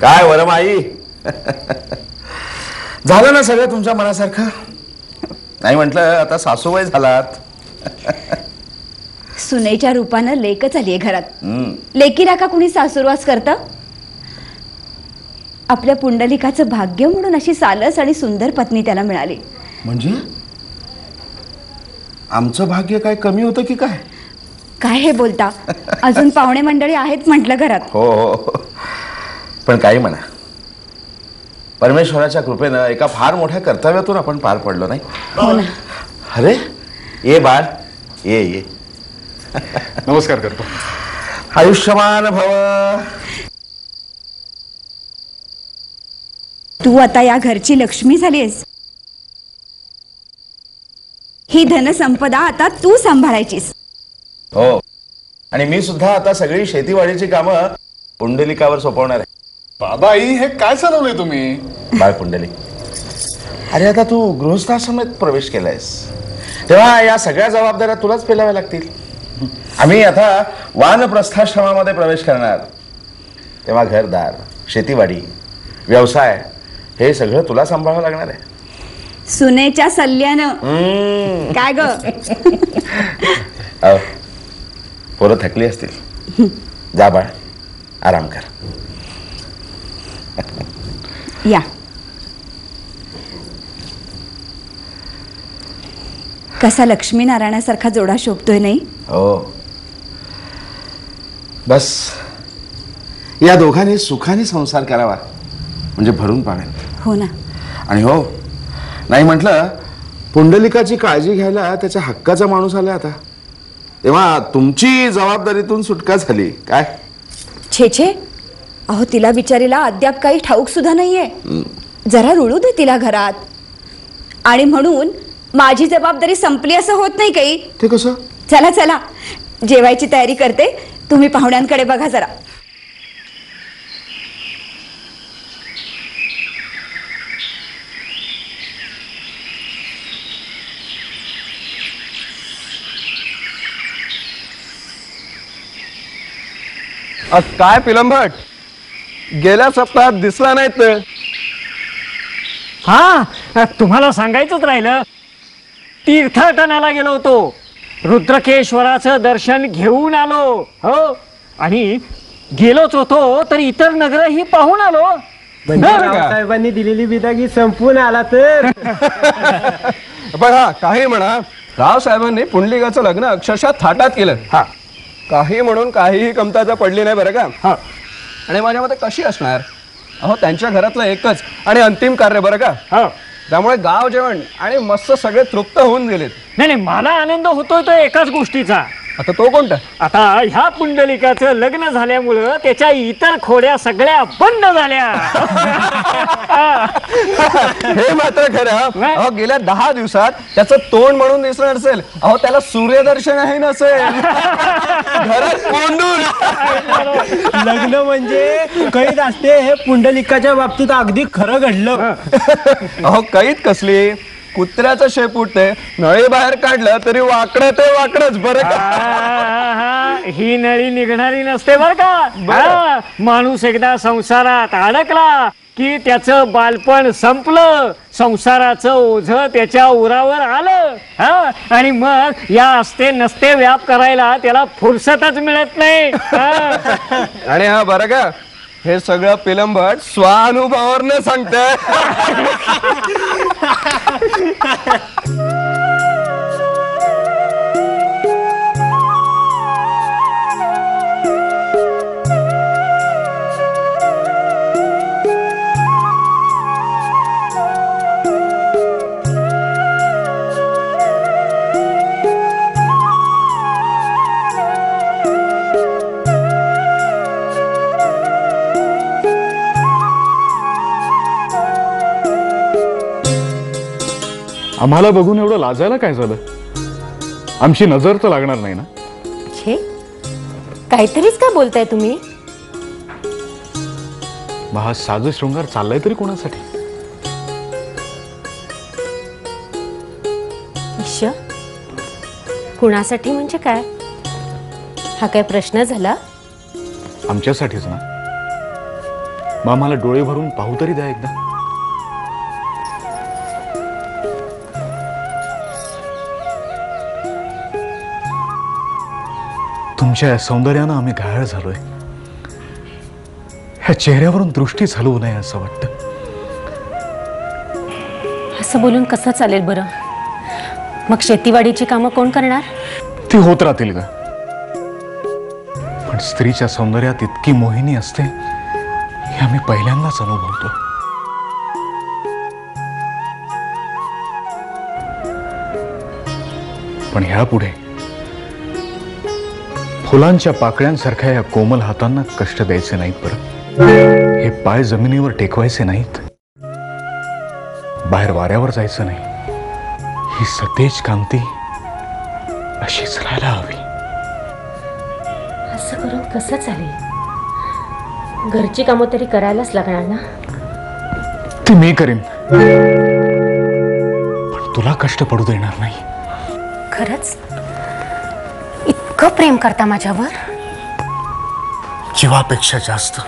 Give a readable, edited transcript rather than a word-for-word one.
काय वरमाई झालं ना सगळं तुमच्या मनासारखं? नाही म्हटलं आता सासूबाई झालात. सुनेच्या रूपानं लेकच आलीये घरात. लेकीला का कुणी सासूरवास करतं? आपल्या पुंडलिकाचं भाग्य म्हणून अशी सालस आणि सुंदर पत्नी त्याला मिळाली. म्हणजे आमचं भाग्य काय कमी होतं की काय? काय हे बोलता? अजून पाहुणे मंडळी आहेत म्हटलं घरात. हो हो, पण काही म्हणा, परमेश्वराच्या कृपेनं एका फार मोठ्या कर्तव्यातून आपण पार पडलो नाही. हो ना. अरे ये बाळ, ये ये. नमस्कार करतो. आयुष्यमान भव. तू आता या घरची लक्ष्मी झालीस. ही धनसंपदा आता तू सांभाळायचीस. हो, आणि मी सुद्धा आता सगळी शेतीवाडीची कामं पुंडलिकावर सोपवणार आहे. बाबा आई, हे काय चालवलंय तुम्ही? बाळ पुंडलिक, अरे आता तू गृहस्थाश्रमात प्रवेश केलायस तेव्हा या सगळ्या जबाबदाऱ्या तुलाच पेलाव्या लागतील. आम्ही आता वानप्रस्थाश्रमामध्ये प्रवेश करणार तेव्हा घरदार, शेतीवाडी, व्यवसाय हे सगळं तुला सांभाळावं लागणार आहे. सुनेच्या सल्ल्यानं. काय ग? पोरं थकली असतील, जा बाळ, आराम कर. या. कसा लक्ष्मीनारायणासारखा जोडा शोभतोय नाही? हो, बस या दोघांनी सुखाने संसार करावा म्हणजे भरून पावेल. हो ना. आणि हो, नाही म्हटलं पुंडलिकाची काळजी घ्यायला त्याच्या हक्काचा माणूस आला आता, तेव्हा तुमची जबाबदारीतून सुटका झाली काय? छे छे, अहो तिला बिचारीला अद्याप काही ठाऊक सुद्धा नाहीये. जरा रुळू दे तिला घरात. आणि म्हणून माझी जबाबदारी संपली असं होत नाही काही. ते कसं? चला चला, जेवायची तयारी करते. तुम्ही पाहुण्यांकडे बघा जरा. काय पिलंभट, गेल्या सप्ताहात दिसला नाहीत. हा, तुम्हाला सांगायचंच राहिलं. तीर्थाटनाला गेलो होतो, रुद्रकेश्वराचं दर्शन घेऊन आलो. हो, आणि गेलोच होतो तर इतर नगरही पाहून आलो. साहेबांनी दिलेली बिदागी संपून आला तर. पण हा, काही म्हणा, रावसाहेबांनी पुंडलिकाचं लग्न अक्षरशः थाटात केलं. हा, काही म्हणून काहीही कमतरता पडली नाही बरं का. हा, आणि माझ्या मते कशी असणार, अहो त्यांच्या घरातलं एकच आणि अंतिम कार्य बरं का. हा, त्यामुळे गाव जेवण आणि मस्त सगळे तृप्त होऊन गेलेत. नाही, मला आनंद होतोय तो एकाच गोष्टीचा. आता तो कोणता? आता ह्या पुंडलिकाचं लग्न झाल्यामुळं त्याच्या इतर खोड्या सगळ्या बंद झाल्या. हे मात्र खरं. अहो गेल्या 10 दिवसात त्याचं तोंड म्हणून दिसलं नसेल, अहो त्याला सूर्यदर्शनही नसेल. घरात कोंडून. लग्न म्हणजे कैद असते, हे पुंडलिकाच्या बाबतीत अगदी खरं घडलं. अहो कैद कसली, कुत्र्याचं शेप उठते, नळी बाहेर काढलं तरी वाकडं ते वाकडच बरं का. ही नळी निघणारी नसते बर का. माणूस एकदा संसारात अडकला की त्याचं बालपण संपलं, संसाराचं ओझं त्याच्या उरावर आलं. आणि मग या असते नसते व्याप करायला त्याला फुरसतच मिळत नाही. आणि हा बरं का, हे सगळं पिलंभट स्वानुभवावरनं सांगतंय. आम्हाला बघून एवढं लाजायला काय झालं? आमची नजर तर लागणार नाही ना? छे, काहीतरीच का बोलताय तुम्ही? हा साज शृंगार चाललाय तरी कोणासाठी? ईश, कुणासाठी म्हणजे काय? हा काय प्रश्न झाला? आमच्यासाठीच ना. मग आम्हाला डोळे भरून पाहू तरी द्या एकदा. तुमच्या या सौंदर्यानं आम्ही घायाळ झालोय. ह्या चेहऱ्यावरून दृष्टी हलवू नये असं वाटतं. असं बोलून कसं चालेल बरं? मग शेतीवाडीची कामं कोण करणार? ती होत राहतील ग, पण स्त्रीच्या सौंदर्यात इतकी मोहिनी असते हे आम्ही पहिल्यांदाच अनुभवतो. पण ह्यापुढे फुलांच्या पाकळ्यांसारख्या या कोमल हातांना कष्ट द्यायचे नाहीत बरं. हे पाय जमिनीवर टेकवायचे नाहीत. बाहेर वाऱ्यावर जायचं नाही. ही सतेज कांती अशीच राहायला हवी. असं करून कसं चालेल? घरची कामं तरी करायलाच लागणार ना. ती मी करीन, पण तुला कष्ट पडू देणार नाही. खरंच इतकं प्रेम करता माझ्यावर? जीवापेक्षा जास्त.